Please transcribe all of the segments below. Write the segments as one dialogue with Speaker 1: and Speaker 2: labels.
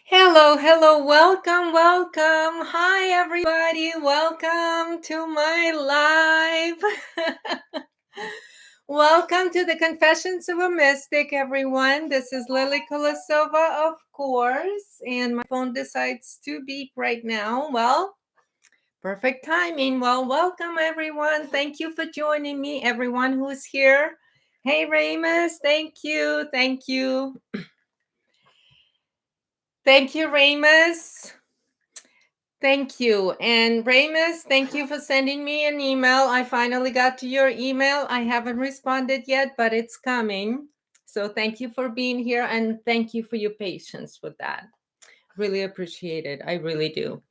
Speaker 1: Hello, hello, welcome, welcome. Hi, everybody. Welcome to my live. Welcome to the Confessions of a Mystic, everyone. This is Lily Kulasova, of course, and my phone decides to beep right now. Well, perfect timing. Well, welcome, everyone. Thank you for joining me, everyone who's here. Hey, Ramus, thank you. Thank you. Thank you, Ramus. Thank you. And Ramus, thank you for sending me an email. I finally got to your email. I haven't responded yet, but it's coming. So thank you for being here and thank you for your patience with that. Really appreciate it. I really do.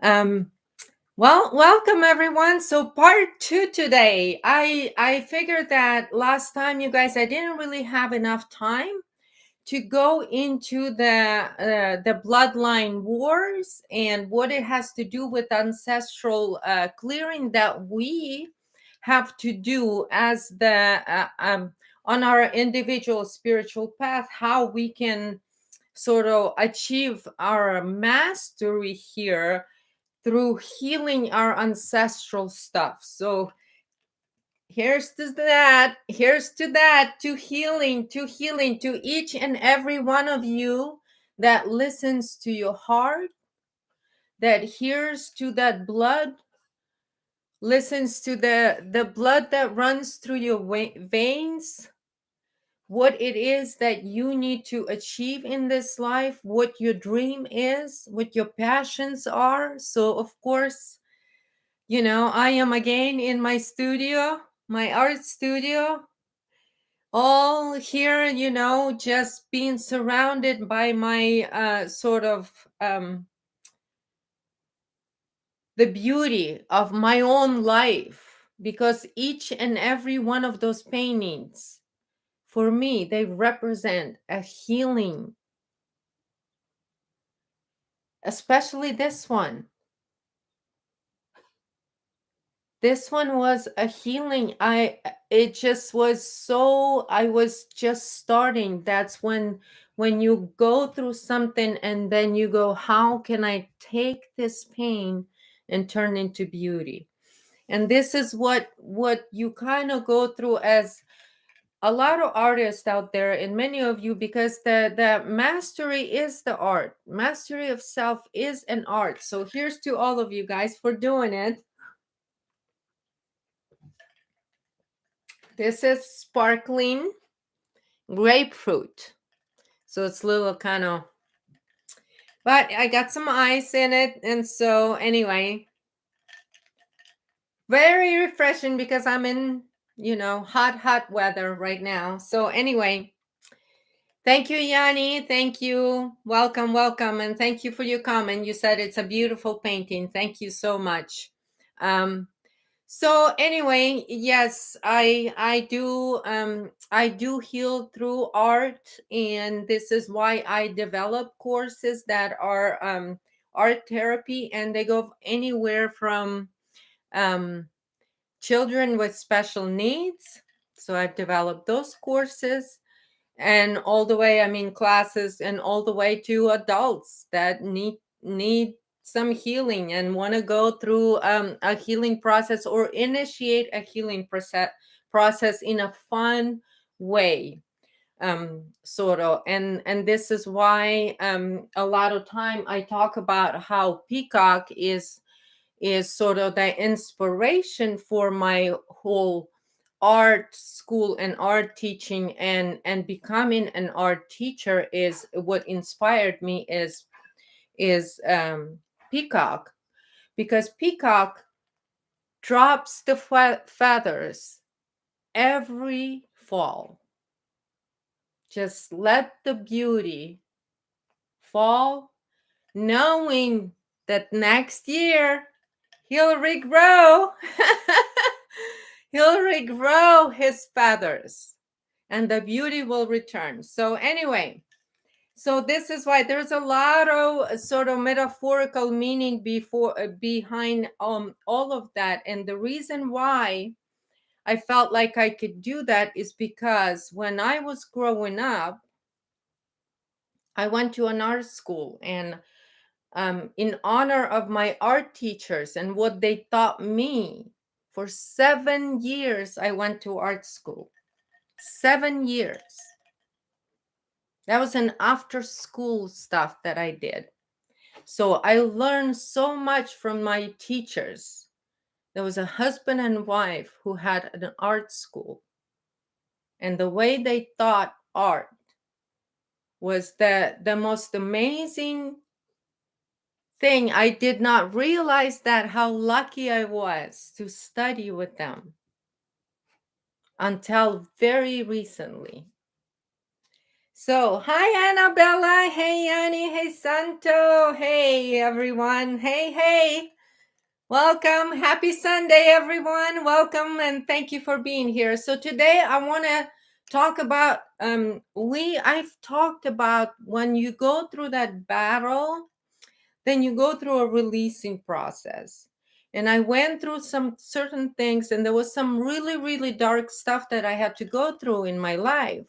Speaker 1: Well, welcome everyone. So part 2 today. I figured that last time, you guys, I didn't really have enough time to go into the bloodline wars and what it has to do with ancestral clearing that we have to do as the on our individual spiritual path, how we can sort of achieve our mastery here through healing our ancestral stuff. So here's to that, to healing, to each and every one of you that listens to your heart, that hears to that blood, listens to the blood that runs through your veins, what it is that you need to achieve in this life, what your dream is, what your passions are. So of course, I am again in my studio, my art studio, all here, just being surrounded by my sort of the beauty of my own life, because each and every one of those paintings, for me, they represent a healing, especially this one. This one was a healing. It just was so, I was just starting. That's when you go through something and then you go, how can I take this pain and turn into beauty? And this is what you kind of go through as a lot of artists out there, and many of you, because the mastery is the art. Mastery of self is an art. So here's to all of you guys for doing it. This is sparkling grapefruit. So it's a little kind of, but I got some ice in it. And so anyway, very refreshing because I'm in, hot weather right now. So anyway, thank you, Yanni. Thank you. Welcome, welcome. And thank you for your comment. You said it's a beautiful painting. Thank you so much. So anyway, yes, I do heal through art, and this is why I develop courses that are art therapy, and they go anywhere from children with special needs. So I've developed those courses, and all the way, classes, and all the way to adults that need some healing and want to go through a healing process or initiate a healing process in a fun way, sort of. And this is why a lot of time I talk about how peacock is sort of the inspiration for my whole art school and art teaching, and becoming an art teacher. Is what inspired me is peacock, because peacock drops the feathers every fall. Just let the beauty fall, knowing that next year he'll regrow. He'll regrow his feathers and the beauty will return. So anyway, so this is why there's a lot of sort of metaphorical meaning behind all of that. And the reason why I felt like I could do that is because when I was growing up, I went to an art school, and in honor of my art teachers and what they taught me, for 7 years I went to art school. 7 years. That was an after school stuff that I did. So I learned so much from my teachers. There was a husband and wife who had an art school, and the way they taught art was the most amazing thing. I did not realize that how lucky I was to study with them until very recently. So, hi Annabella, hey Annie, hey Santo, hey everyone, hey. Welcome. Happy Sunday, everyone. Welcome and thank you for being here. So today I want to talk about I've talked about when you go through that battle, then you go through a releasing process. And I went through some certain things, and there was some really, really dark stuff that I had to go through in my life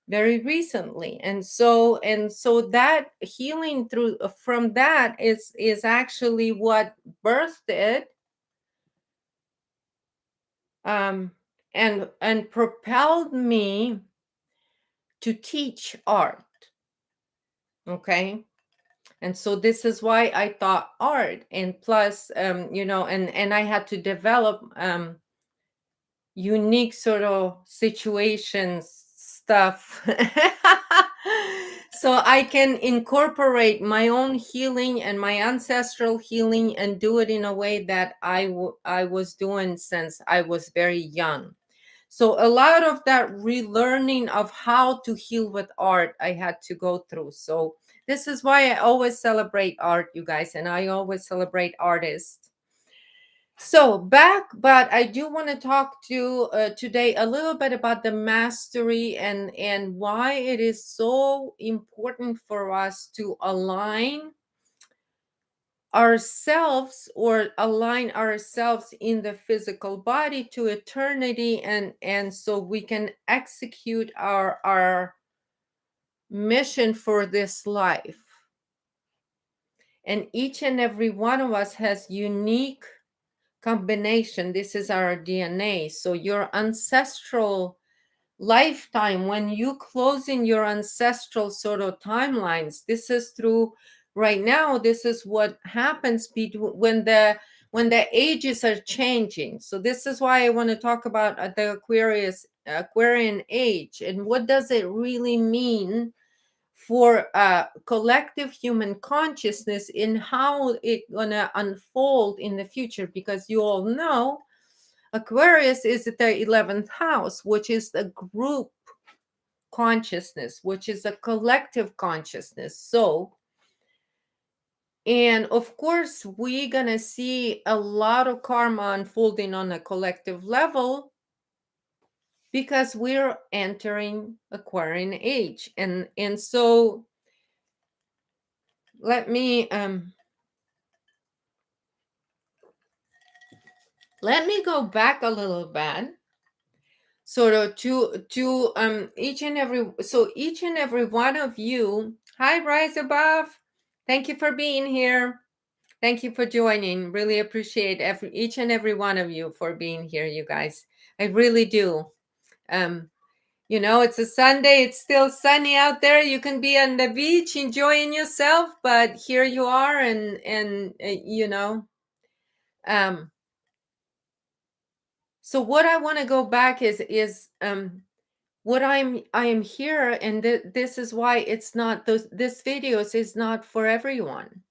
Speaker 1: very recently. And so that healing through from that is actually what birthed it, and propelled me to teach art. Okay. And so this is why I taught art, and plus and I had to develop unique sort of situations stuff so I can incorporate my own healing and my ancestral healing and do it in a way that I was doing since I was very young. So a lot of that relearning of how to heal with art I had to go through. So this is why I always celebrate art, you guys, and I always celebrate artists. So but I do want to talk to today a little bit about the mastery and why it is so important for us to align ourselves or align ourselves in the physical body to eternity, and so we can execute our mission for this life. And each and every one of us has unique combination. This is our DNA. So your ancestral lifetime, when you close in your ancestral sort of timelines, this is through right now, this is what happens when the ages are changing. So this is why I want to talk about the Aquarian age, and what does it really mean for collective human consciousness in how it gonna unfold in the future. Because you all know Aquarius is the 11th house, which is the group consciousness, which is a collective consciousness. So, and of course, we're gonna see a lot of karma unfolding on a collective level because we're entering Aquarian age. And so let me go back a little bit, sort of to each and every one of you. Hi, Rise Above. Thank you for being here. Thank you for joining. Really appreciate each and every one of you for being here, you guys. I really do. It's a Sunday. It's still sunny out there. You can be on the beach enjoying yourself, but here you are, and so what I want to go back is what I am here, and this is why it's not this videos is not for everyone.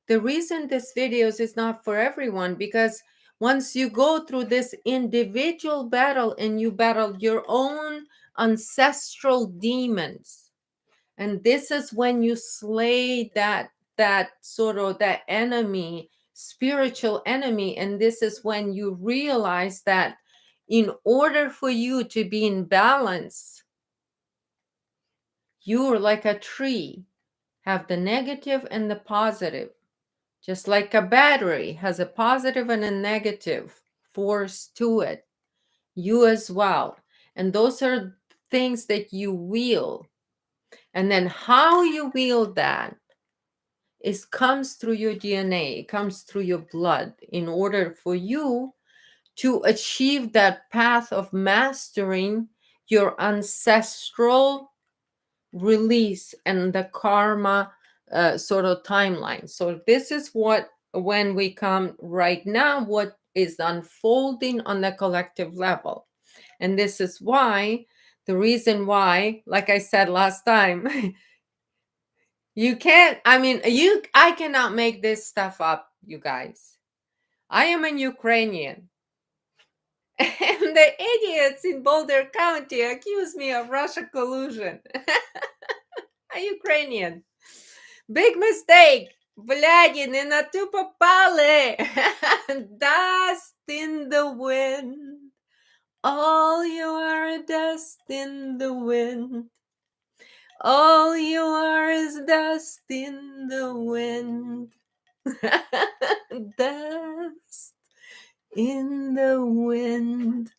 Speaker 1: The reason this videos is not for everyone, because once you go through this individual battle and you battle your own ancestral demons, and this is when you slay that sort of that enemy, spiritual enemy, and this is when you realize that in order for you to be in balance, you're like a tree, have the negative and the positive. Just like a battery has a positive and a negative force to it, you as well. And those are things that you wield. And then how you wield that is comes through your DNA, it comes through your blood in order for you to achieve that path of mastering your ancestral release and the karma sort of timeline. So this is what, when we come right now, what is unfolding on the collective level. And this is why, the reason why, like I said last time, you can't, I cannot make this stuff up, you guys. I am a Ukrainian. And the idiots in Boulder County accuse me of Russia collusion. A Ukrainian. Big mistake. Бляди, не на ту попали. Dust in the wind. All you are dust in the wind. All you are is dust in the wind. Dust in the wind.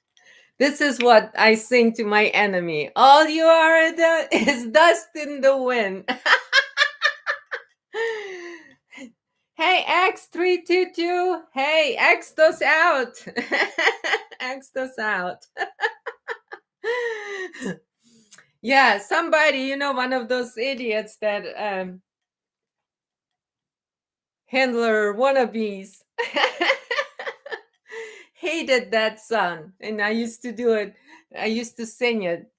Speaker 1: This is what I sing to my enemy. All you are is dust in the wind. Hey, X322. Hey, X those out. X those out. Yeah, somebody, one of those idiots that handler wannabes hated that song. And I used to do it. I used to sing it.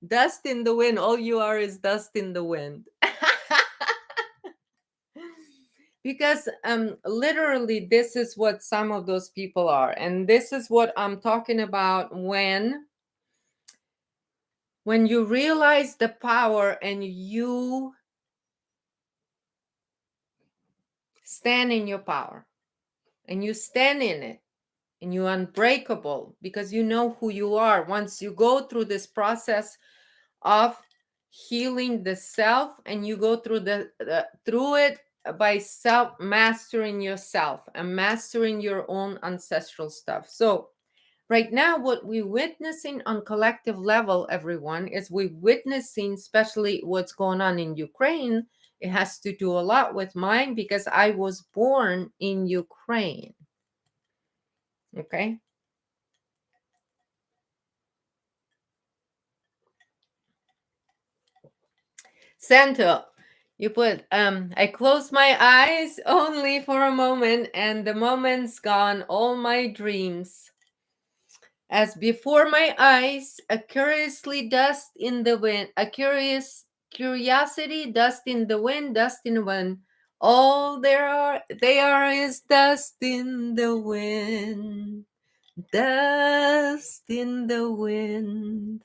Speaker 1: Dust in the wind. All you are is dust in the wind. Because literally this is what some of those people are, and this is what I'm talking about when you realize the power and you stand in your power and you stand in it and you're unbreakable because you know who you are. Once you go through this process of healing the self, and you go through through it by self mastering yourself and mastering your own ancestral stuff. So right now what we're witnessing on collective level, everyone, is we're witnessing, especially what's going on in Ukraine. It has to do a lot with mine because I was born in Ukraine. Okay. Santo, you put, I close my eyes only for a moment, and the moment's gone, all my dreams. As before my eyes, a curiously dust in the wind, a curiosity, dust in the wind, dust in the wind. All they are is dust in the wind, dust in the wind.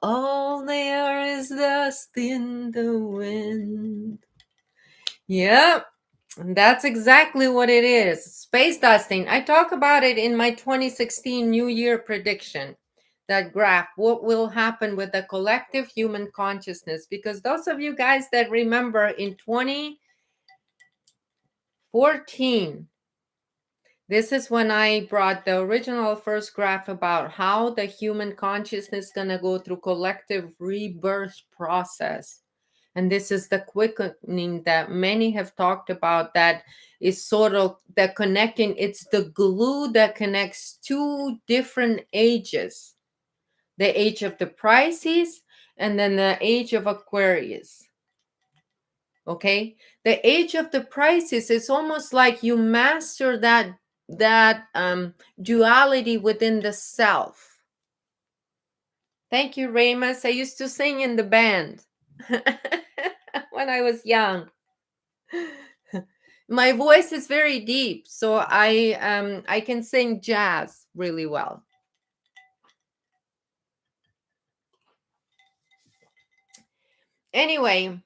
Speaker 1: All they are is dust in the wind. Yep, that's exactly what it is. Space dusting. I talk about it in my 2016 New Year prediction. That graph, what will happen with the collective human consciousness? Because those of you guys that remember in 2014, this is when I brought the original first graph about how the human consciousness is going to go through collective rebirth process. And this is the quickening that many have talked about, that is sort of the connecting, it's the glue that connects two different ages, the age of the Pisces and then the age of Aquarius. Okay, the age of the Pisces is almost like you master that duality within the self. Thank you, Ramus. I used to sing in the band when I was young. My voice is very deep, so I can sing jazz really well. Anyway,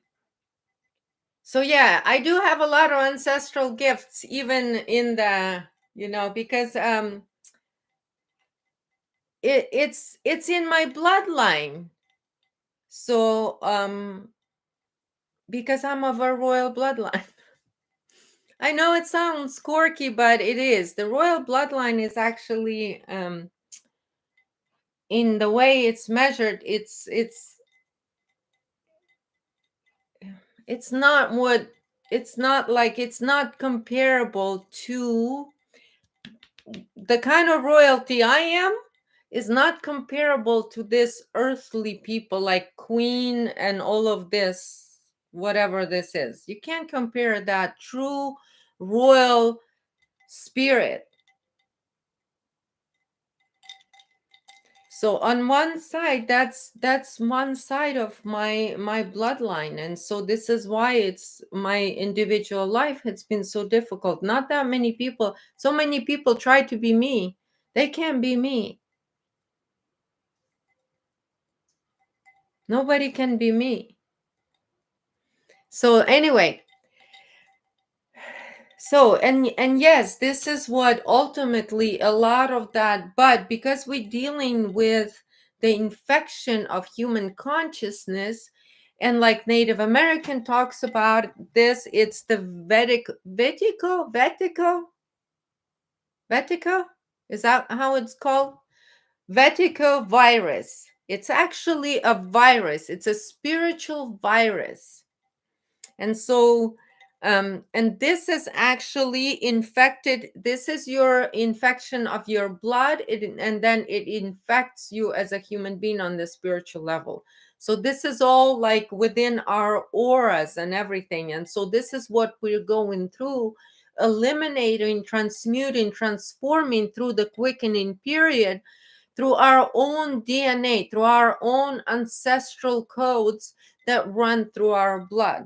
Speaker 1: so yeah, I do have a lot of ancestral gifts, even in the, because it's in my bloodline. So because I'm of a royal bloodline. I know it sounds quirky, but it is. The royal bloodline is actually in the way it's measured, it's it's not what, it's not like, it's not comparable to the kind of royalty I am, is not comparable to this earthly people like queen and all of this, whatever this is. You can't compare that true royal spirit. So on one side, that's one side of my bloodline, and so this is why it's my individual life, it's been so difficult. Not that many people, so many people try to be me, they can't be me. Nobody can be me. So anyway, so and yes, this is what ultimately a lot of that, but because we're dealing with the infection of human consciousness, and like Native American talks about this, it's the Vetico, is that how it's called? Vetico virus. It's actually a virus, it's a spiritual virus. And so and this is actually infected, this is your infection of your blood, and then it infects you as a human being on the spiritual level. So this is all like within our auras and everything, and so this is what we're going through, eliminating, transmuting, transforming through the quickening period, through our own DNA, through our own ancestral codes that run through our blood.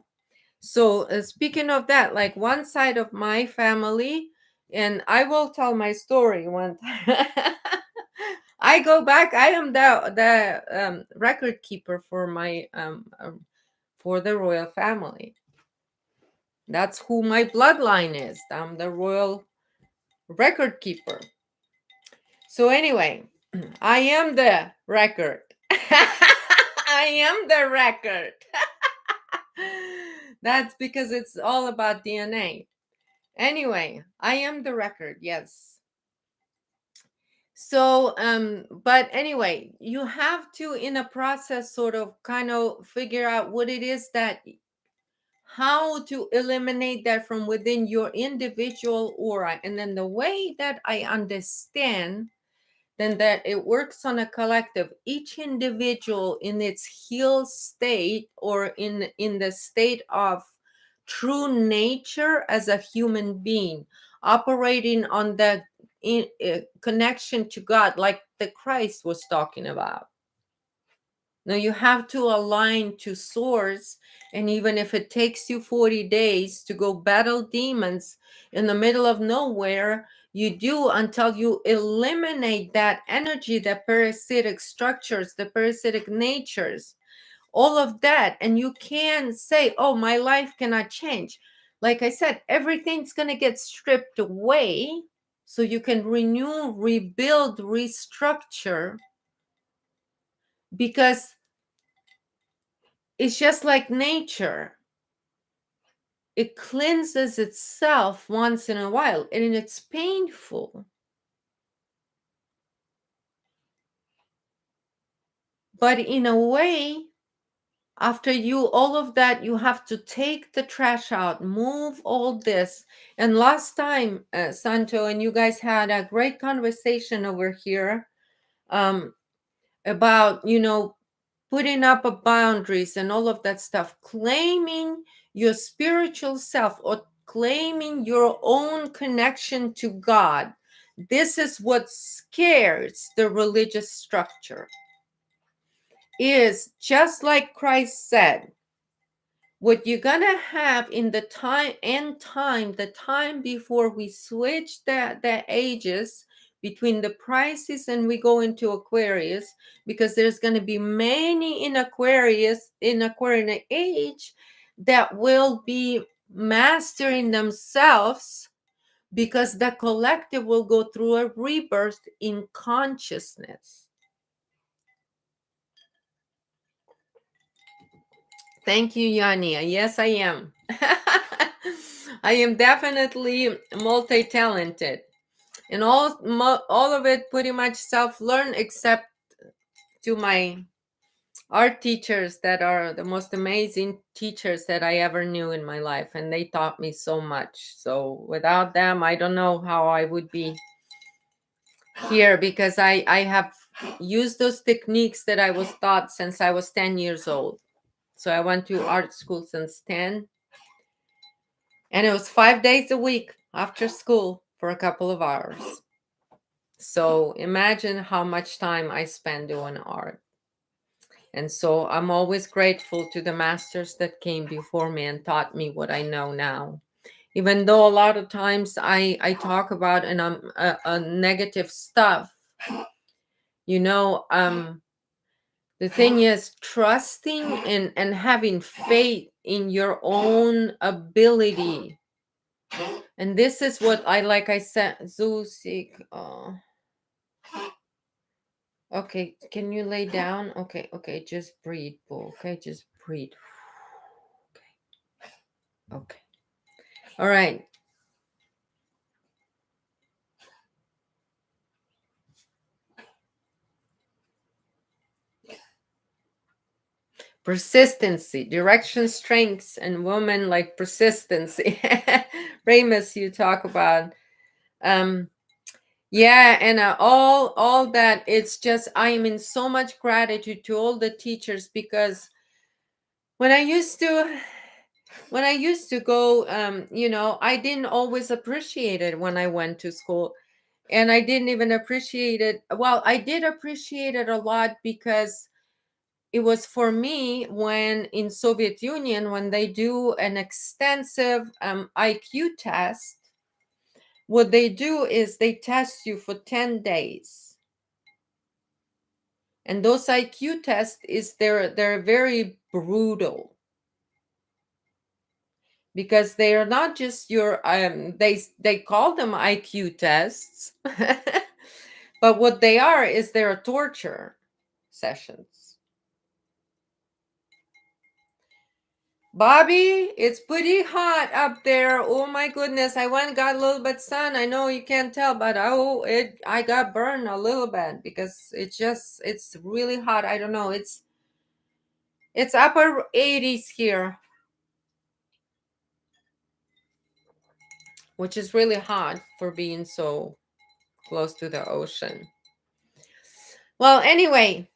Speaker 1: So speaking of that, like one side of my family, and I will tell my story one time. I go back. I am the record keeper for my for the royal family. That's who my bloodline is. I'm the royal record keeper. So anyway, I am the record. I am the record. That's because it's all about DNA. Anyway, I am the record, yes. So but anyway, you have to in a process sort of kind of figure out what it is that, how to eliminate that from within your individual aura. And then the way that I understand then that it works on a collective, each individual in its healed state, or in the state of true nature as a human being, operating on the connection to God, like the Christ was talking about. Now you have to align to source, and even if it takes you 40 days to go battle demons in the middle of nowhere, you do, until you eliminate that energy, the parasitic structures, the parasitic natures, all of that. And you can say, oh, my life cannot change. Like I said, everything's going to get stripped away so you can renew, rebuild, restructure, because it's just like nature. It cleanses itself once in a while, and it's painful. But in a way, after you all of that, you have to take the trash out, move all this. And last time, Santo, and you guys had a great conversation over here about, putting up a boundaries and all of that stuff, claiming your spiritual self, or claiming your own connection to God. This is what scares the religious structure. Is just like Christ said, what you're gonna have in the the time before we switch the ages between the Pisces and we go into Aquarius, because there's going to be many in Aquarian age that will be mastering themselves, because the collective will go through a rebirth in consciousness. Thank you, Yania. Yes, I am. I am definitely multi-talented, and all of it pretty much self-learned, except to my art teachers that are the most amazing teachers that I ever knew in my life, and they taught me so much. So without them, I don't know how I would be here, because I have used those techniques that I was taught since I was 10 years old. So I went to art school since 10, and it was 5 days a week after school for a couple of hours. So imagine how much time I spend doing art. And so I'm always grateful to the masters that came before me and taught me what I know now. Even though a lot of times I talk about and a negative stuff, you know, the thing is trusting and having faith in your own ability. And this is what I, like I said, Zusik. Okay, can you lay down? Okay, okay, just breathe, Boo. Okay, just breathe. Okay. All right. Persistency, direction, strengths, and woman like persistency. Ramus, you talk about. Um, yeah, and all that. It's just I am in so much gratitude to all the teachers, because when I used to when I used to go, I didn't always appreciate it when I went to school, and I didn't even appreciate it. Well, I did appreciate it a lot, because it was for me when in Soviet Union, when they do an extensive IQ test, what they do is they test you for 10 days. And those IQ tests is they're very brutal, because they are not just your they call them IQ tests, but what they are is they're torture sessions. Bobby, it's pretty hot up there. Oh my goodness. I went and got a little bit sun. I know you can't tell, but I got burned a little bit, because it's really hot. I don't know. It's upper 80s here, which is really hot for being so close to the ocean. Well, anyway,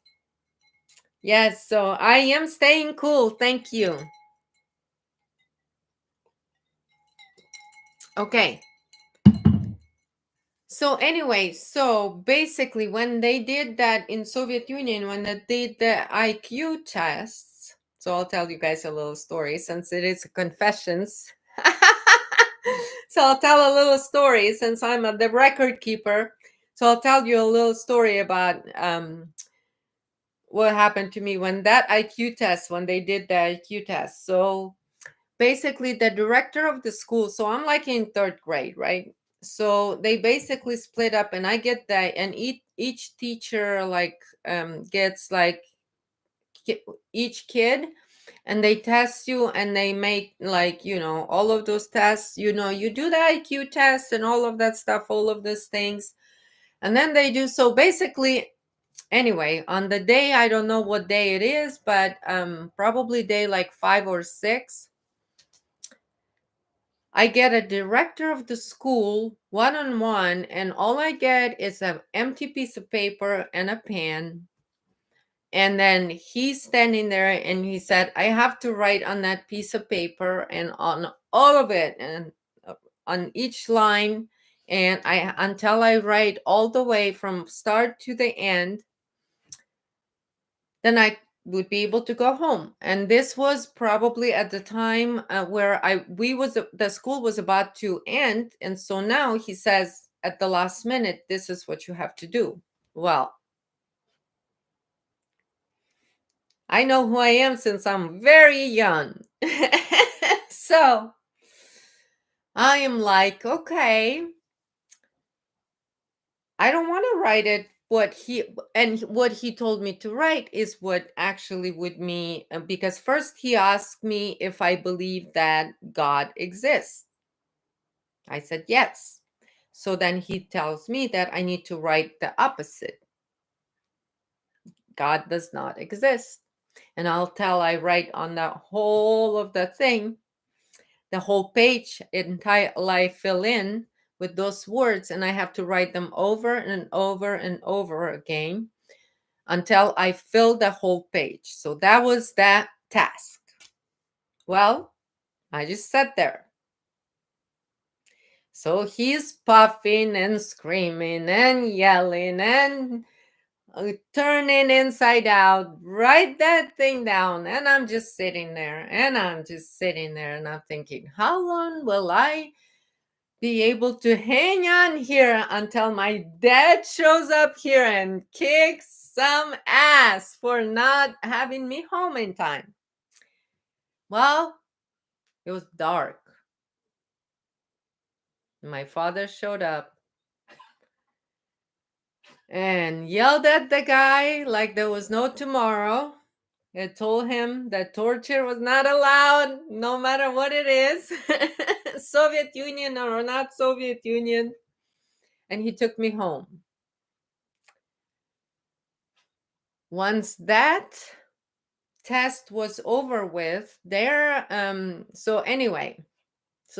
Speaker 1: yes, so I am staying cool. Thank you. Okay. So anyway, so basically when they did that in Soviet Union, when they did the IQ tests, so I'll tell you guys a little story since it is confessions. So I'll tell a little story since I'm the record keeper. So I'll tell you a little story about what happened to me when that IQ test, when they did the IQ test. So basically the director of the school, so I'm like in third grade, right? So they basically split up, and I get that, and each teacher like gets like each kid, and they test you, and they make like all of those tests, you do the IQ test and all of that stuff, all of these things, and then they do. So basically, anyway, on the day, I don't know what day it is, but probably day like 5 or 6, I get a director of the school one-on-one, and all I get is an empty piece of paper and a pen. And then he's standing there, and he said, I have to write on that piece of paper and on all of it, and on each line, and I until I write all the way from start to the end, then I would be able to go home. And this was probably at the time where the school was about to end, and so now he says at the last minute, this is what you have to do. Well, I know who I am since I'm very young. So I am like, okay, I don't want to write it. What he told me to write is what actually would me, because first he asked me if I believe that God exists. I said yes. So then he tells me that I need to write the opposite. God does not exist. And I write on the whole of the thing, the whole page, entire I fill in with those words, and I have to write them over and over and over again until I fill the whole page. So that was that task. Well, I just sat there. So he's puffing and screaming and yelling and turning inside out, write that thing down. And I'm just sitting there and I'm thinking, how long will I be able to hang on here until my dad shows up here and kicks some ass for not having me home in time? Well, it was dark. My father showed up and yelled at the guy like there was no tomorrow. It told him that torture was not allowed, no matter what it is, Soviet Union or not Soviet Union. And he took me home. Once that test was over with, so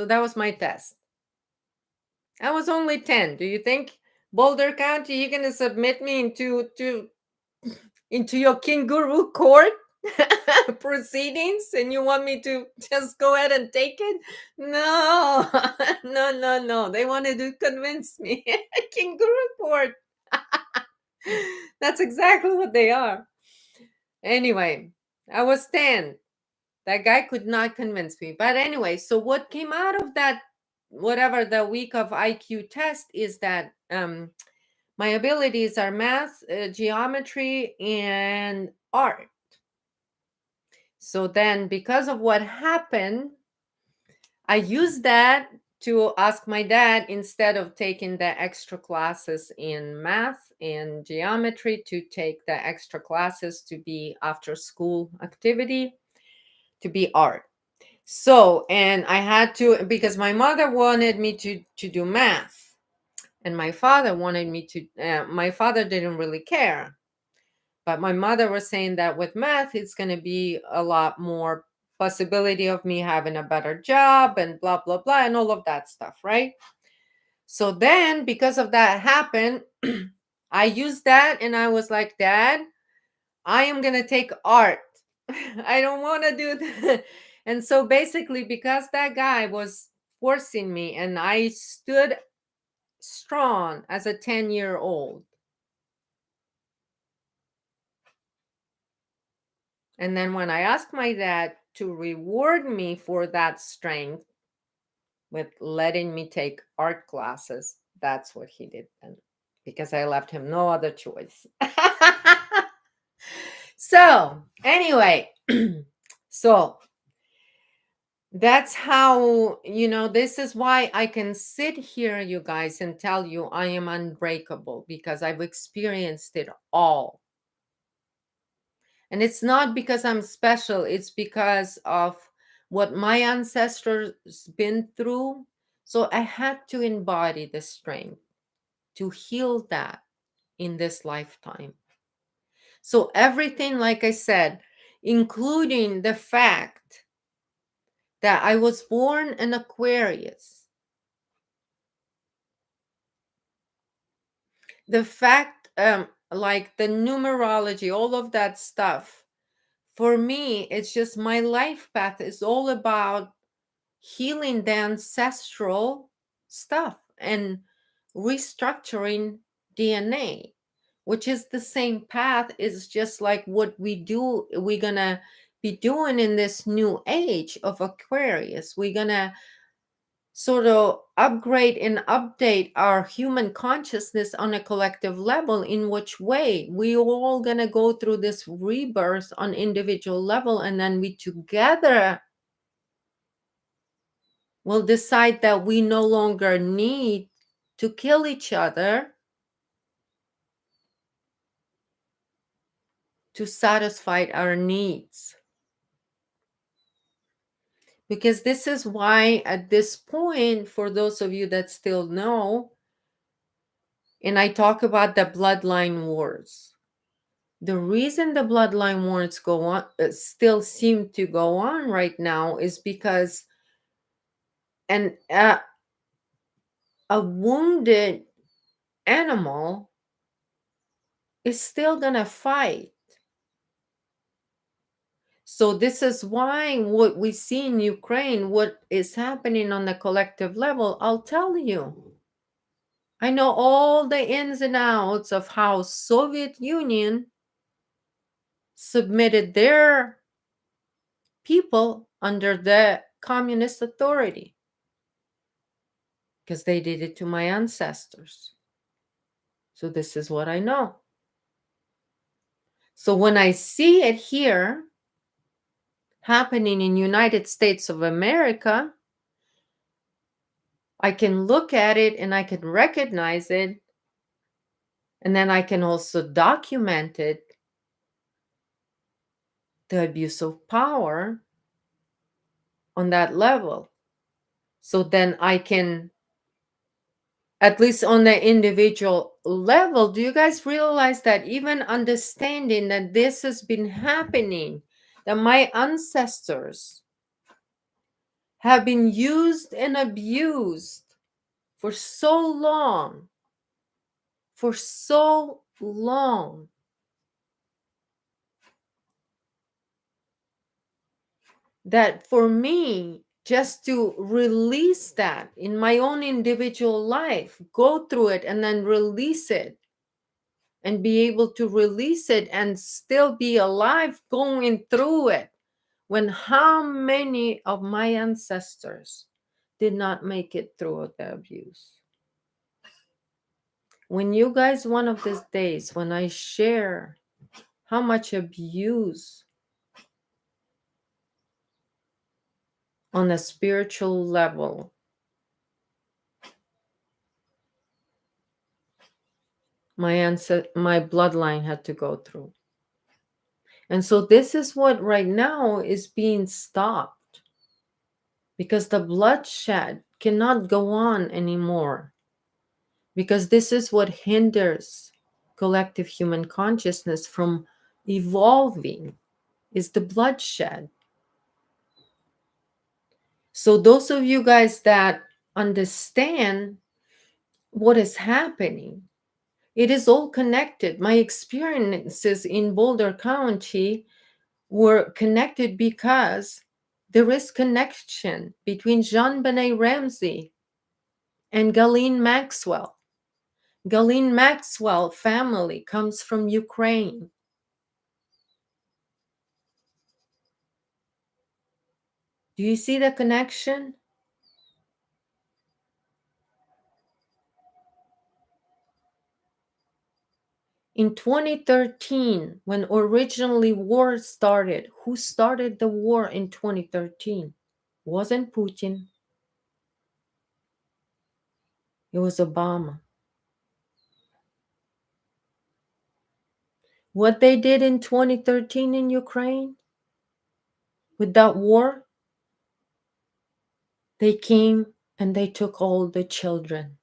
Speaker 1: that was my test. I was only 10. Do you think Boulder County, you're gonna submit me into your kangaroo court proceedings and you want me to just go ahead and take it? No. No, they wanted to convince me. Kangaroo court. That's exactly what they are. Anyway, I was 10. That guy could not convince me. But anyway, so what came out of that, whatever the week of IQ test, is that my abilities are math, geometry, and art. So then, because of what happened, I used that to ask my dad, instead of taking the extra classes in math and geometry, to take the extra classes to be after school activity, to be art. So, and I had to, because my mother wanted me to do math, and my father wanted me to, my father didn't really care. But my mother was saying that with math, it's going to be a lot more possibility of me having a better job and blah, blah, blah, and all of that stuff, right? So then, because of that happened, I used that and I was like, Dad, I am going to take art. I don't want to do that. And so basically, because that guy was forcing me and I stood strong as a 10-year-old. And then when I asked my dad to reward me for that strength with letting me take art classes, that's what he did then, because I left him no other choice. So, anyway, so that's how, this is why I can sit here, you guys, and tell you I am unbreakable, because I've experienced it all. And it's not because I'm special, it's because of what my ancestors been through. So I had to embody the strength to heal that in this lifetime. So everything, like I said, including the fact that I was born an Aquarius, the fact, like the numerology, all of that stuff, for me, it's just my life path is all about healing the ancestral stuff and restructuring DNA, which is the same path. Is just like what we're gonna be doing in this new age of Aquarius. We're gonna sort of upgrade and update our human consciousness on a collective level. In which way we all gonna go through this rebirth on individual level, and then we together will decide that we no longer need to kill each other to satisfy our needs. Because this is why, at this point, for those of you that still know, and I talk about the bloodline wars. The reason the bloodline wars go on, still seem to go on right now, is because an a wounded animal is still gonna fight. So this is why what we see in Ukraine, what is happening on the collective level, I'll tell you. I know all the ins and outs of how Soviet Union submitted their people under the communist authority, because they did it to my ancestors. So this is what I know. So when I see it here happening in United States of America, I can look at it and I can recognize it, and then I can also document it, the abuse of power on that level. So then I can, at least on the individual level, do you guys realize that even understanding that this has been happening, that my ancestors have been used and abused for so long, that for me, just to release that in my own individual life, go through it and then release it, and be able to release it and still be alive going through it, when how many of my ancestors did not make it through the abuse? When you guys, one of these days, when I share how much abuse on a spiritual level my bloodline had to go through. And so this is what right now is being stopped, because the bloodshed cannot go on anymore, because this is what hinders collective human consciousness from evolving, is the bloodshed. So those of you guys that understand what is happening, it is all connected. My experiences in Boulder County were connected because there is connection between Jean-Benet Ramsey and Ghislaine Maxwell. Ghislaine Maxwell family comes from Ukraine. Do you see the connection? In 2013, when originally war started, who started the war in 2013? Wasn't Putin. It was Obama. What they did in 2013 in Ukraine with that war, they came and they took all the children.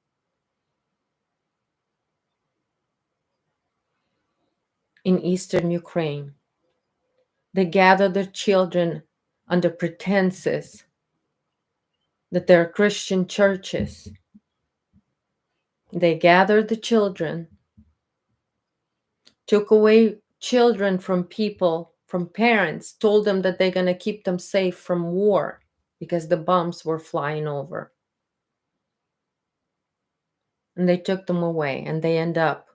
Speaker 1: In eastern Ukraine, they gathered their children under pretenses that they're Christian churches. They gathered the children, took away children from people, from parents, told them that they're going to keep them safe from war because the bombs were flying over. And they took them away, and they end up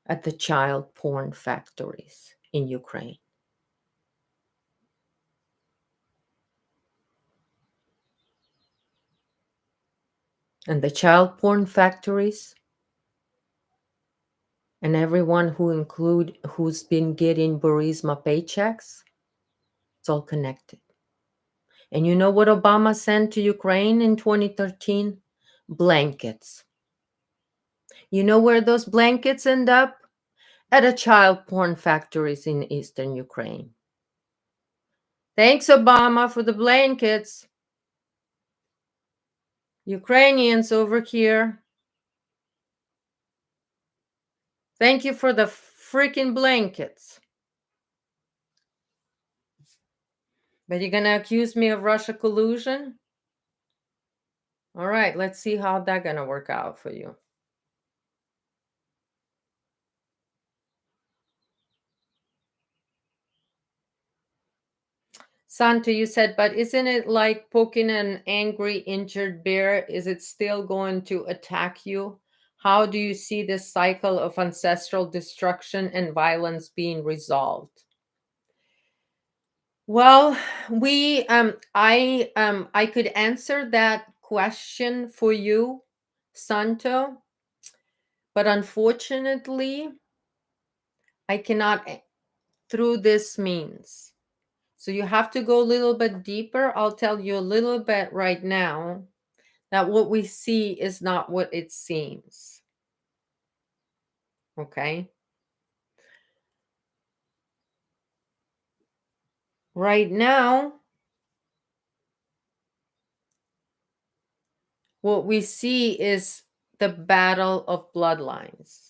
Speaker 1: at the child porn factories in Ukraine. And the child porn factories, and everyone who's been getting Burisma paychecks, it's all connected. And you know what Obama sent to Ukraine in 2013? Blankets. You know where those blankets end up? At a child porn factories in eastern Ukraine. Thanks, Obama, for the blankets. Ukrainians over here. Thank you for the freaking blankets. But you're gonna accuse me of Russia collusion? All right, let's see how that's gonna work out for you. Santa, you said, but isn't it like poking an angry, injured bear? Is it still going to attack you? How do you see this cycle of ancestral destruction and violence being resolved? Well, I could answer that question for you, Santo, but unfortunately, I cannot through this means. So you have to go a little bit deeper. I'll tell you a little bit right now that what we see is not what it seems. Okay? Right now, what we see is the battle of bloodlines.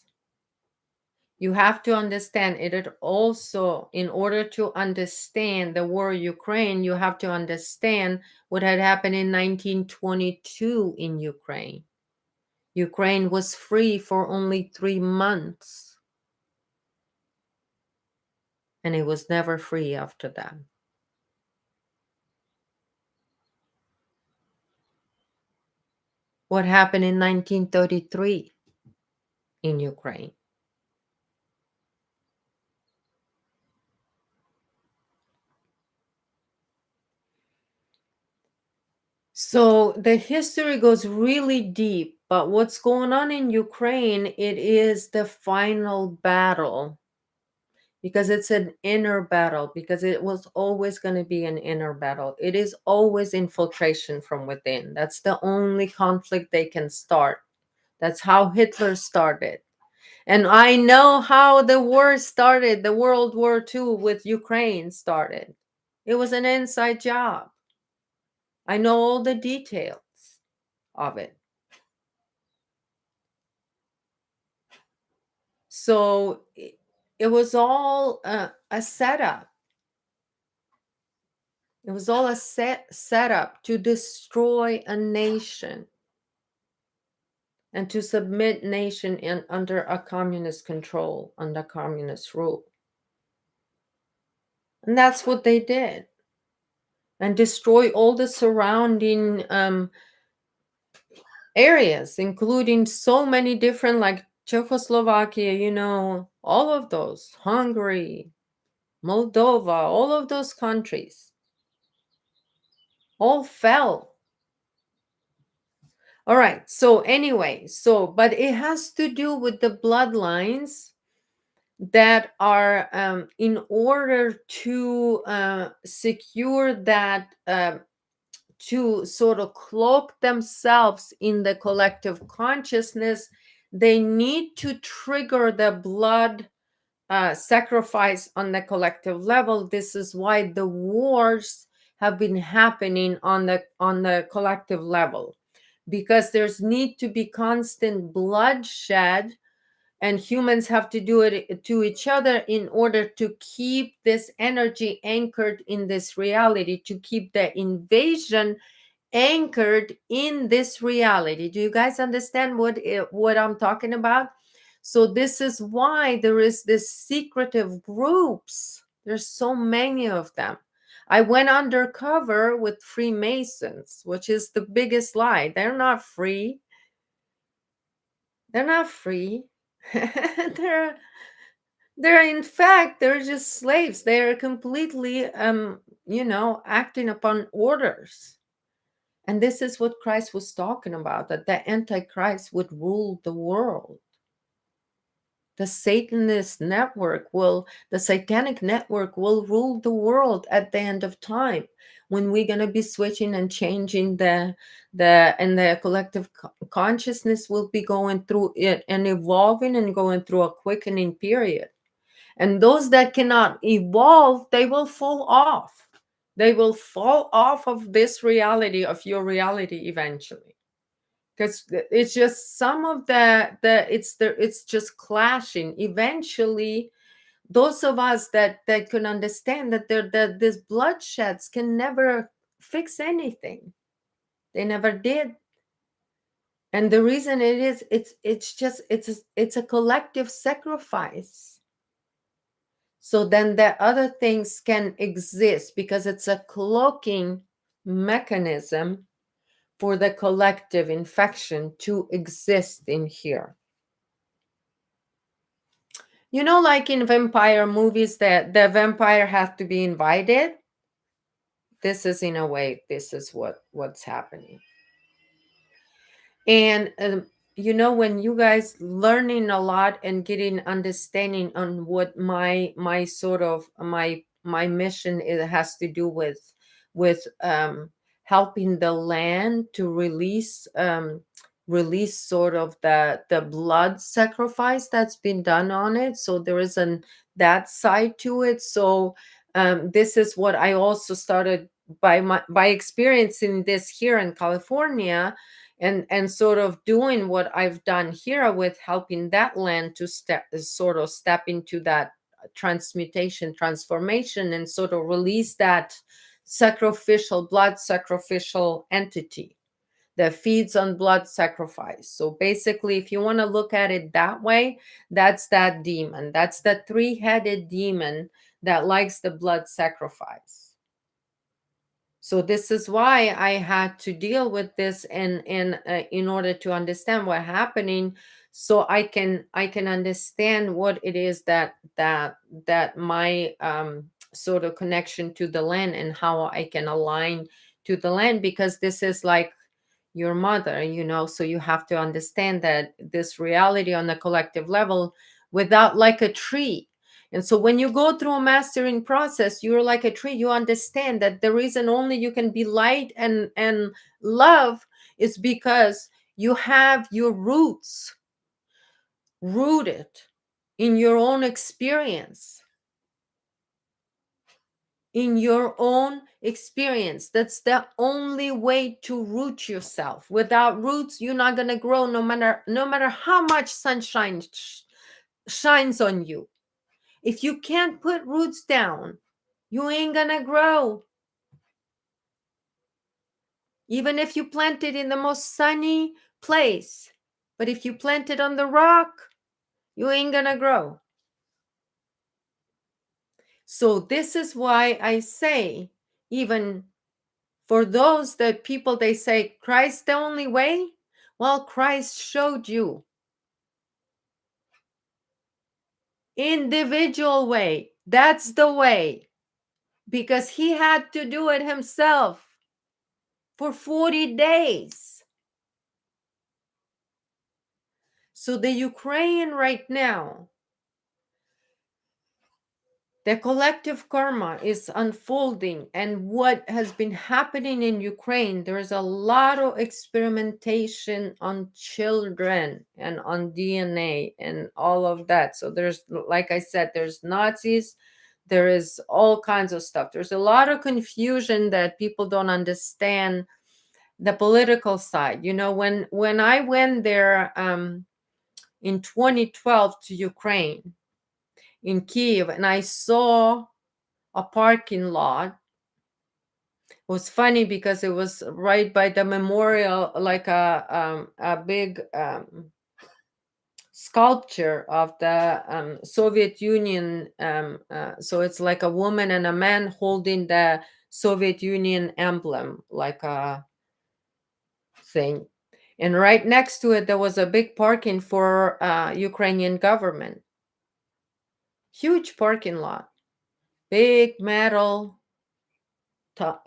Speaker 1: You have to understand it also, in order to understand the war in Ukraine, you have to understand what had happened in 1922 in Ukraine. Ukraine was free for only 3 months, and it was never free after that. What happened in 1933 in Ukraine? So the history goes really deep, but what's going on in Ukraine, it is the final battle, because it's an inner battle, because it was always going to be an inner battle. It is always infiltration from within. That's the only conflict they can start. That's how Hitler started. And I know how the war started, the World War II with Ukraine started. It was an inside job. I know all the details of it. So it was all a setup. It was all a setup to destroy a nation and to submit nation under a communist control, under communist rule. And that's what they did. And destroy all the surrounding areas, including so many different, like Czechoslovakia, all of those, Hungary, Moldova, all of those countries all fell. All right. So anyway, but it has to do with the bloodlines that are in order to secure that, to sort of cloak themselves in the collective consciousness, they need to trigger the blood sacrifice on the collective level. This is why the wars have been happening on the collective level, because there's need to be constant bloodshed, and humans have to do it to each other in order to keep this energy anchored in this reality, to keep the invasion anchored in this reality. Do you guys understand what I'm talking about? So this is why there is this secretive groups. There's so many of them. I went undercover with Freemasons, which is the biggest lie. They're not free. They're not free. they're in fact, they're just slaves. They're completely acting upon orders. And this is what Christ was talking about, that the Antichrist would rule the world. The Satanist network the satanic network will rule the world at the end of time, when we're going to be switching and changing and the collective consciousness will be going through it and evolving and going through a quickening period. And those that cannot evolve, they will fall off. They will fall off of this reality, of your reality eventually. because it's just some of it's just clashing. Eventually, those of us that can understand that these bloodsheds can never fix anything. They never did. And the reason it is, it's a collective sacrifice. So then the other things can exist because it's a cloaking mechanism for the collective infection to exist in here. You know, like in vampire movies, that the vampire has to be invited. This is, in a way, this is what's happening. And you know, when you guys learning a lot and getting understanding on what my sort of my mission, it has to do with helping the land to release sort of the blood sacrifice that's been done on it. So there is that side to it. So this is what I also started by experiencing this here in California, and sort of doing what I've done here with helping that land to step into that transmutation, transformation, and sort of release that blood sacrificial entity that feeds on blood sacrifice. So basically, if you want to look at it that way, that's that demon. That's the three-headed demon that likes the blood sacrifice. So this is why I had to deal with this, and in order to understand what's happening, so I can understand what it is that my sort of connection to the land, and how I can align to the land, because this is like your mother, so you have to understand that this reality on the collective level, without, like a tree. And so when you go through a mastering process, you're like a tree. You understand that the reason only you can be light and love is because you have your roots rooted in your own experience. That's the only way to root yourself. Without roots, you're not going to grow, no matter how much sunshine shines on you. If you can't put roots down, you ain't going to grow. Even if you plant it in the most sunny place, but if you plant it on the rock, you ain't going to grow. So this is why I say, even for those that people, they say, Christ the only way. Well, Christ showed you individual way. That's the way, because he had to do it himself for 40 days. So the Ukraine right now, the collective karma is unfolding, and what has been happening in Ukraine, there's a lot of experimentation on children and on DNA and all of that. So there's, like I said, there's Nazis, there is all kinds of stuff. There's a lot of confusion that people don't understand the political side. When I went there in 2012 to Ukraine, in Kiev, and I saw a parking lot. It was funny because it was right by the memorial, like a big sculpture of the Soviet Union. So it's like a woman and a man holding the Soviet Union emblem, like a thing. And right next to it, there was a big parking for Ukrainian government. Huge parking lot, big metal,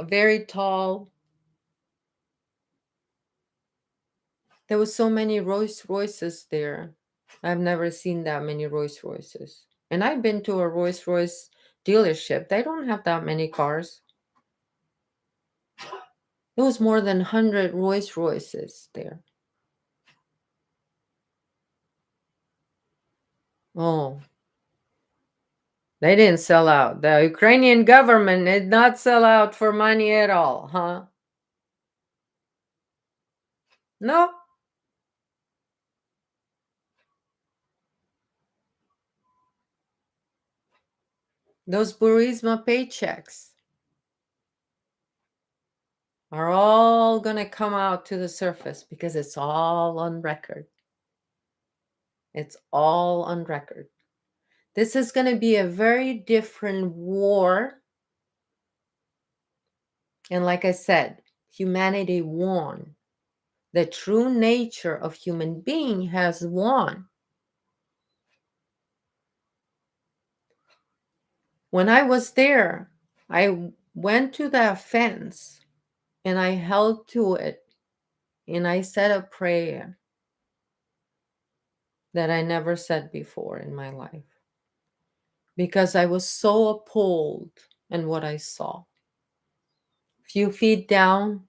Speaker 1: very tall. There was so many Rolls Royces there. I've never seen that many Rolls Royces. And I've been to a Rolls Royce dealership. They don't have that many cars. There was more than 100 Rolls Royces there. Oh, they didn't sell out. The Ukrainian government did not sell out for money at all, huh? No. Those Burisma paychecks are all going to come out to the surface because it's all on record. It's all on record. This is going to be a very different war. And like I said, humanity won. The true nature of human being has won. When I was there, I went to the fence and I held to it and I said a prayer that I never said before in my life because I was so appalled in what I saw. A few feet down,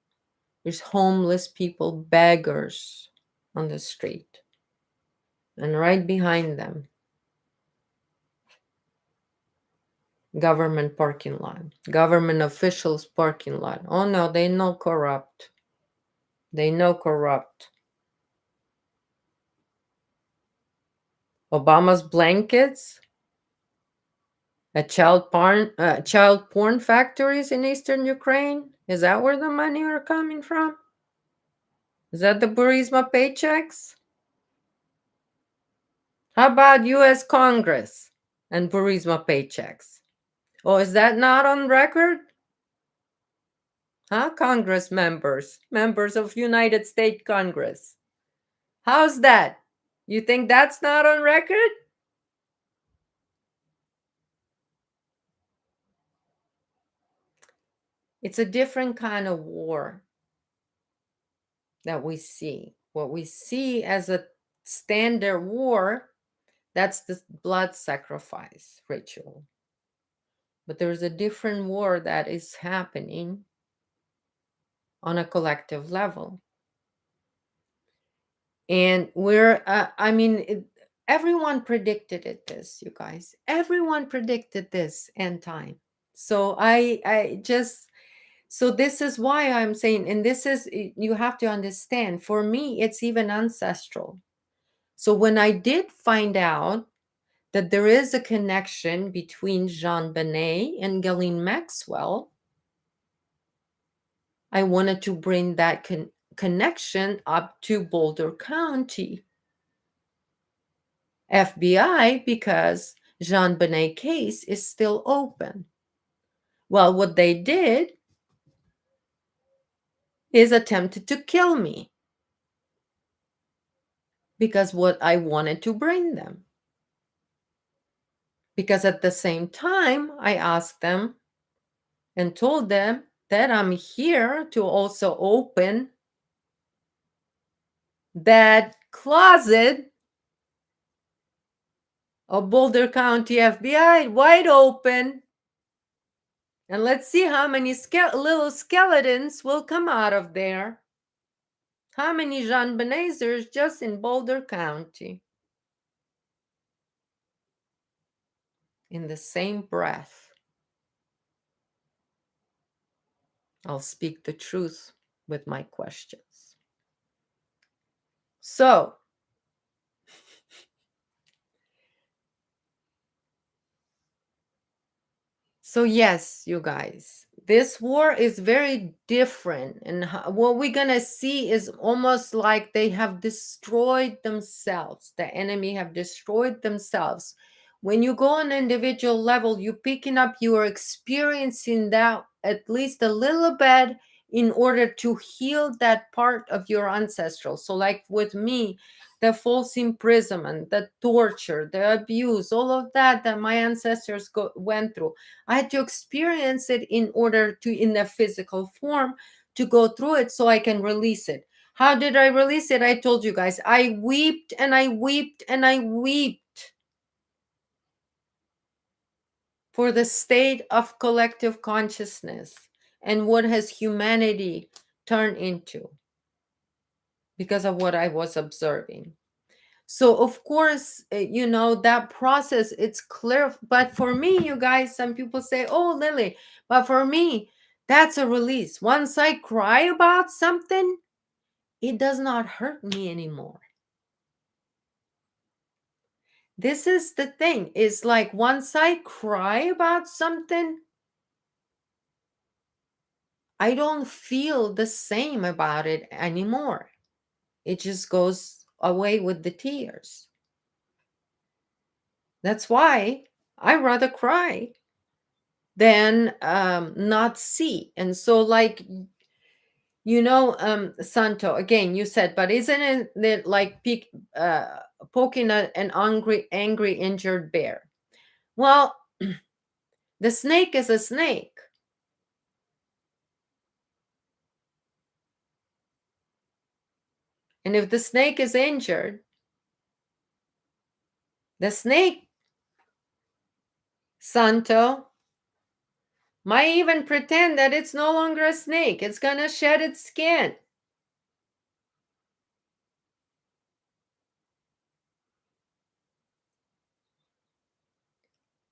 Speaker 1: there's homeless people, beggars on the street. And right behind them, government parking lot, government officials parking lot. Oh no, they know corrupt. They know corrupt. Obama's blankets, a child porn factories in eastern Ukraine. Is that where the money are coming from? Is that the Burisma paychecks? How about U.S. Congress and Burisma paychecks? Oh, is that not on record? Huh? Congress members of United States Congress. How's that? You think that's not on record? It's a different kind of war that we see. What we see as a standard war, that's the blood sacrifice ritual. But there's a different war that is happening on a collective level. And everyone predicted this, you guys. Everyone predicted this end time. So so this is why I'm saying, and this is, you have to understand, for me, it's even ancestral. So when I did find out that there is a connection between Jean Benet and Ghislaine Maxwell, I wanted to bring that connection up to Boulder County FBI because Jean Benet case is still open. Well, what they did is attempted to kill me because what I wanted to bring them. Because at the same time, I asked them and told them that I'm here to also open that closet of Boulder County FBI wide open. And let's see how many little skeletons will come out of there. How many Jean Benezers just in Boulder County? In the same breath, I'll speak the truth with my questions. So, yes, you guys, this war is very different. And what we're going to see is almost like they have destroyed themselves. The enemy have destroyed themselves. When you go on an individual level, you're picking up, you are experiencing that at least a little bit in order to heal that part of your ancestral. So like with me, the false imprisonment, the torture, the abuse, all of that my ancestors went through. I had to experience it in order to, in the physical form, to go through it so I can release it. How did I release it? I told you guys, I wept and I wept and I wept for the state of collective consciousness and what has humanity turned into because of what I was observing. So of course, that process, it's clear. But for me, you guys, some people say, oh, Lily, but for me, that's a release. Once I cry about something, it does not hurt me anymore. This is the thing. Is like once I cry about something, I don't feel the same about it anymore. It just goes away with the tears. That's why I rather cry than not see. And so, like, Santo, again, you said, but isn't it like poking an angry, injured bear? Well, the snake is a snake. And if the snake is injured, the snake, Santo, might even pretend that it's no longer a snake. It's going to shed its skin.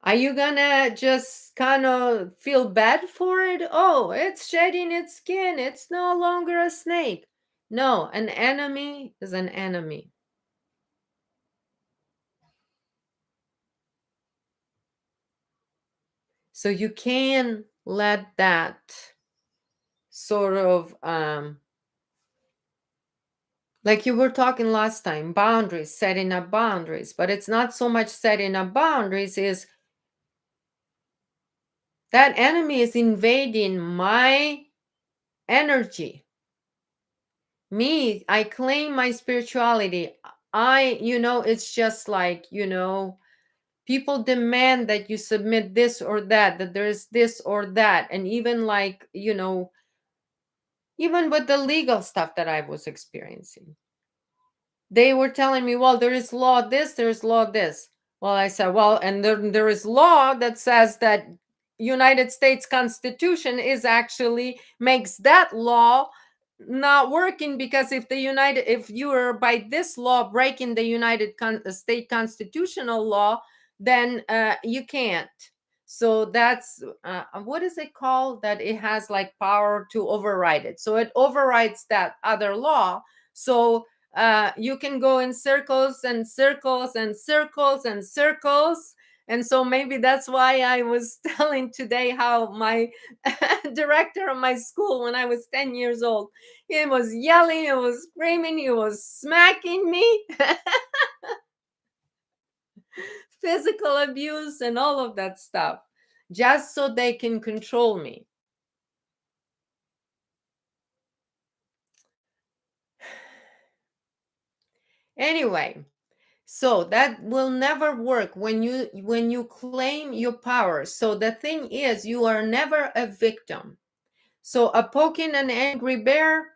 Speaker 1: Are you going to just kind of feel bad for it? Oh, it's shedding its skin. It's no longer a snake. No, an enemy is an enemy. So you can let that sort of like you were talking last time, boundaries, setting up boundaries, but it's not so much setting up boundaries, is that enemy is invading my energy. Me, I claim my spirituality. It's just like, people demand that you submit this or that there's this or that. And even like, even with the legal stuff that I was experiencing, they were telling me, well, there is law this, there's law this. Well, I said, well, and there is law that says that United States Constitution is actually makes that law not working, because if you are by this law breaking the State constitutional law, then you can't. So that's what is it called, that it has like power to override it, so it overrides that other law. So you can go in circles and circles and circles and circles. And so maybe that's why I was telling today how my director of my school, when I was 10 years old, he was yelling, he was screaming, he was smacking me, physical abuse, and all of that stuff, just so they can control me. Anyway, so that will never work when you claim your power. So the thing is, you are never a victim. So a poking an angry bear,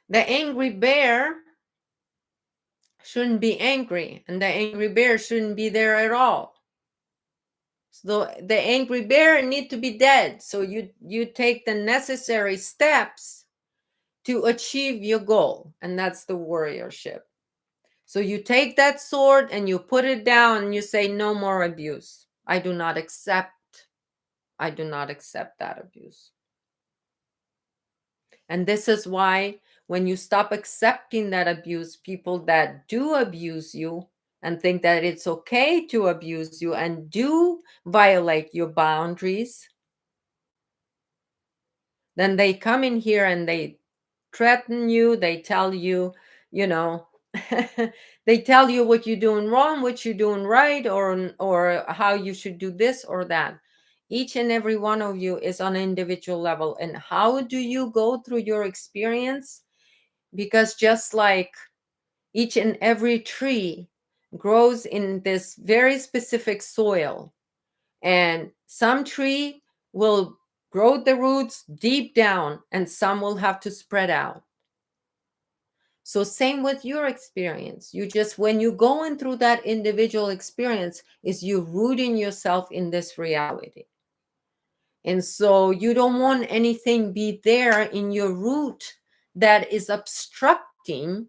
Speaker 1: the angry bear shouldn't be angry, and the angry bear shouldn't be there at all. So the angry bear need to be dead. So you take the necessary steps to achieve your goal, and that's the warriorship. So you take that sword and you put it down and you say, no more abuse. I do not accept that abuse. And this is why when you stop accepting that abuse, people that do abuse you and think that it's okay to abuse you and do violate your boundaries, then they come in here and they threaten you, they tell you, you know, they tell you what you're doing wrong, what you're doing right, or how you should do this or that. Each and every one of you is on an individual level. And how do you go through your experience? Because just like each and every tree grows in this very specific soil, and some tree will grow the roots deep down and some will have to spread out. So same with your experience. You just, when you going through that individual experience, is you rooting yourself in this reality. And so you don't want anything be there in your root that is obstructing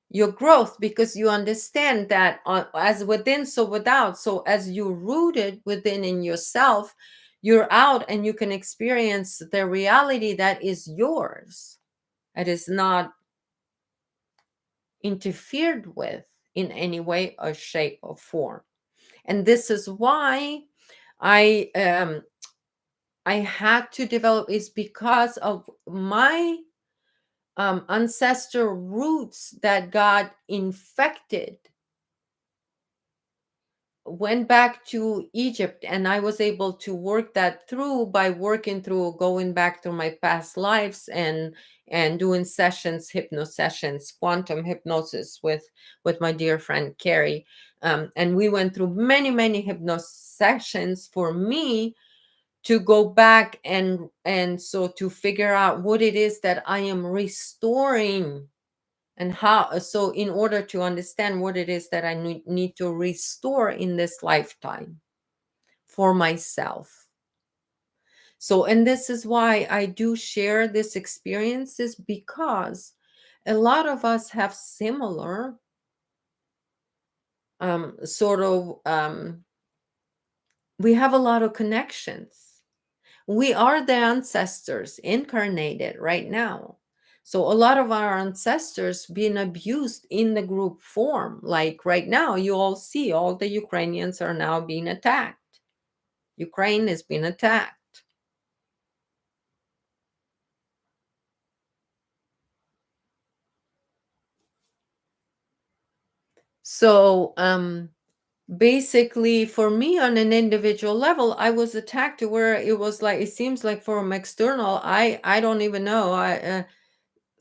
Speaker 1: your growth, because you understand that as within, so without. So as you're rooted within in yourself, you're out and you can experience the reality that is yours. It is not interfered with in any way or shape or form. And this is why I I had to develop, is because of my ancestral roots that got infected, went back to Egypt, and I was able to work that through by working through going back to my past lives and doing sessions, hypno sessions, quantum hypnosis with my dear friend Carrie. And we went through many hypnosis sessions for me to go back and so to figure out what it is that I am restoring, and how, so in order to understand what it is that I need to restore in this lifetime for myself. So, and this is why I do share this experiences, because a lot of us have similar sort of we have a lot of connections. We are the ancestors incarnated right now. So a lot of our ancestors being abused in the group form. Like right now, you all see all the Ukrainians are now being attacked. Ukraine is being attacked. So basically for me on an individual level, I was attacked to where it was like, it seems like from external, I don't even know.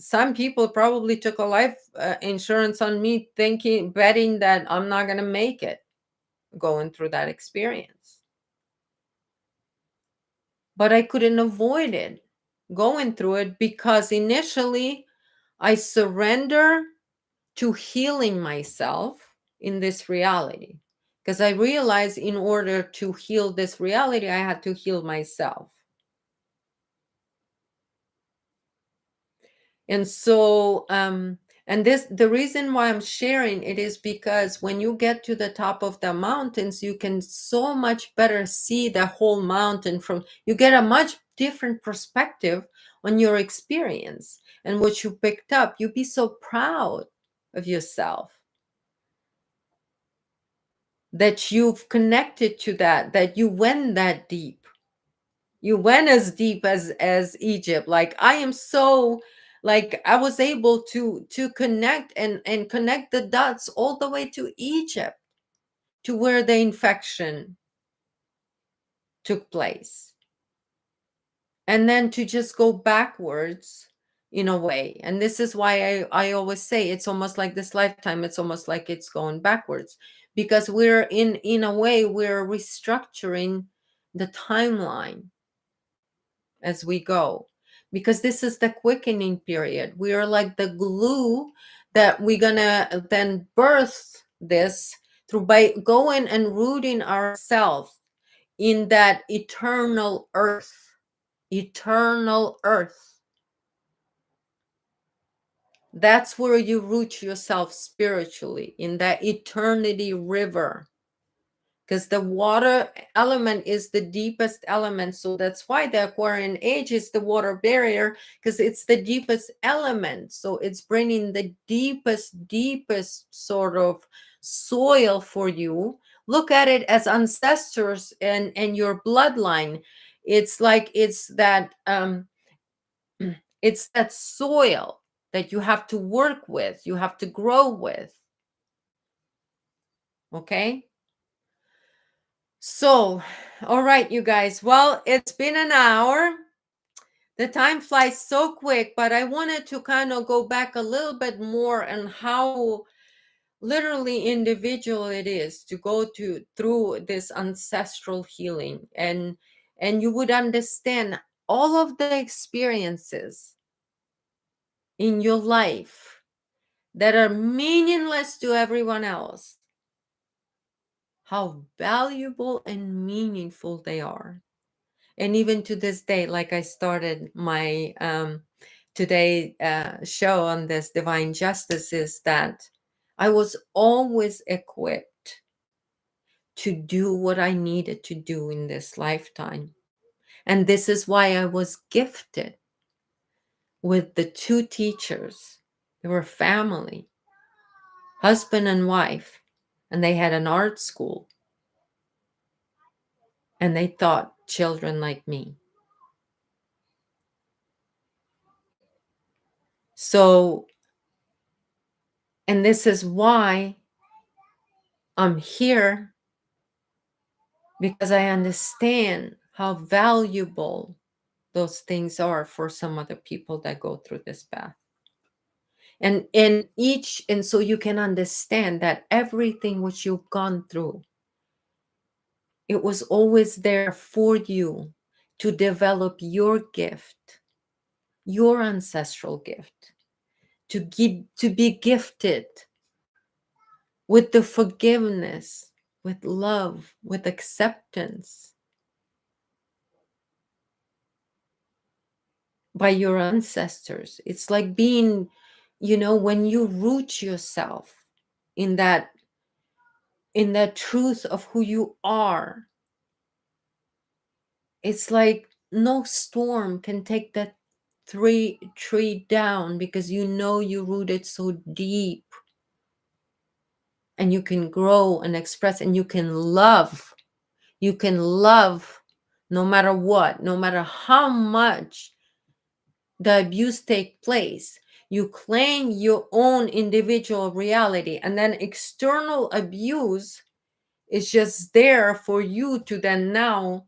Speaker 1: Some people probably took a life insurance on me, thinking, betting that I'm not going to make it going through that experience. But I couldn't avoid it going through it, because initially I surrender to healing myself in this reality. Because I realized in order to heal this reality, I had to heal myself. And so, and this, the reason why I'm sharing it is because when you get to the top of the mountains, you can so much better see the whole mountain from, you get a much different perspective on your experience and what you picked up. You be so proud of yourself that you've connected to that, that you went that deep. You went as deep as Egypt. Like I am so, like I was able to connect and connect the dots all the way to Egypt, to where the infection took place, and then to just go backwards in a way. And this is why I always say it's almost like this lifetime, it's almost like it's going backwards, because we're in a way we're restructuring the timeline as we go, because this is the quickening period. We are like the glue that we're gonna then birth this through, by going and rooting ourselves in that eternal earth. Eternal earth, that's where you root yourself spiritually, in that eternity river, because the water element is the deepest element. So that's why the Aquarian age is the water barrier, because it's the deepest element. So it's bringing the deepest sort of soil for you. Look at it as ancestors and your bloodline. It's like it's that soil that you have to work with, you have to grow with. Okay. So, all right, you guys. Well, it's been an hour. The time flies so quick, but I wanted to kind of go back a little bit more on how literally individual it is to go through this ancestral healing, and you would understand all of the experiences in your life that are meaningless to everyone else, how valuable and meaningful they are. And even to this day, like I started my today show on this divine justice, is that I was always equipped to do what I needed to do in this lifetime. And this is why I was gifted with the two teachers. They were family. husband and wife, and they had an art school, and they taught children like me. So, and this is why I'm here, because I understand how valuable those things are for some other people that go through this path. And so you can understand that everything which you've gone through, it was always there for you to develop your gift, your ancestral gift, to be gifted with the forgiveness, with love, with acceptance by your ancestors. It's like being, when you root yourself in that truth of who you are, it's like no storm can take that tree down, because you rooted so deep, and you can grow and express, and you can love. You can love no matter what, no matter how much the abuse take place. You claim your own individual reality, and then external abuse is just there for you to then now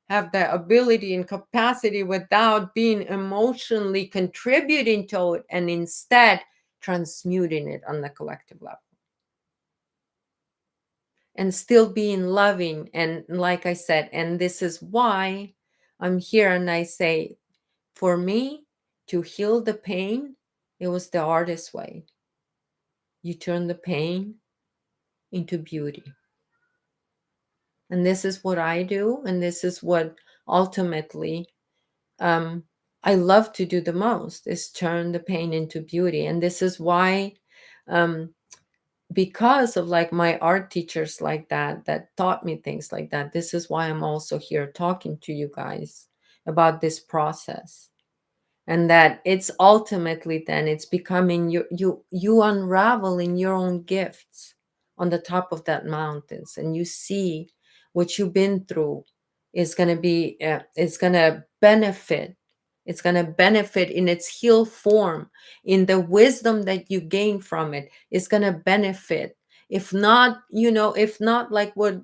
Speaker 1: have the ability and capacity, without being emotionally contributing to it, and instead transmuting it on the collective level, and still being loving. And like I said, and this is why I'm here, and I say, for me to heal the pain, it was the artist way. You turn the pain into beauty. And this is what I do, and this is what ultimately I love to do the most, is turn the pain into beauty. And this is why, because of like my art teachers like that taught me things like that, this is why I'm also here talking to you guys about this process. And that it's ultimately then it's becoming you unraveling your own gifts on the top of that mountains, and you see what you've been through is going to be it's going to benefit. It's going to benefit in its healed form, in the wisdom that you gain from it. It's going to benefit. If not like what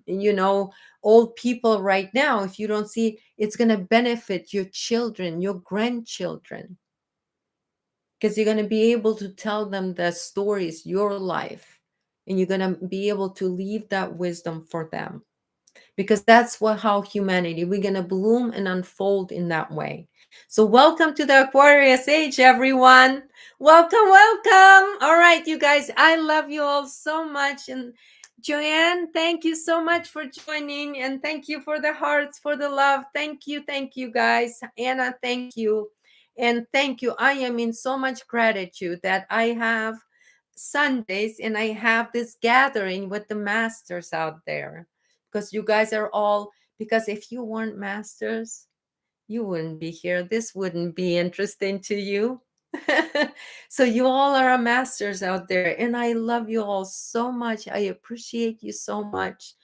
Speaker 1: old people right now, if you don't see, it's going to benefit your children, your grandchildren, because you're going to be able to tell them the stories, your life, and you're going to be able to leave that wisdom for them, because that's how humanity, we're going to bloom and unfold in that way. So welcome to the Aquarius age, everyone. Welcome. All right, you guys, I love you all so much. And Joanne, thank you so much for joining, and thank you for the hearts, for the love. Thank you guys. Anna, thank you. And thank you. I am in so much gratitude that I have Sundays, and I have this gathering with the masters out there, because you guys are all, because if you weren't masters, you wouldn't be here. This wouldn't be interesting to you. So you all are a masters out there, and I love you all so much. I appreciate you so much.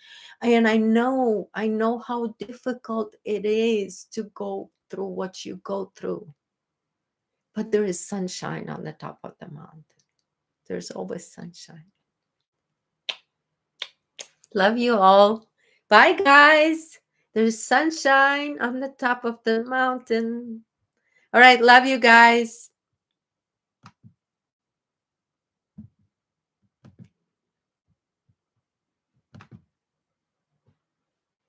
Speaker 1: And I know how difficult it is to go through what you go through. But there is sunshine on the top of the mountain. There's always sunshine. Love you all. Bye, guys. There's sunshine on the top of the mountain. All right. Love you guys.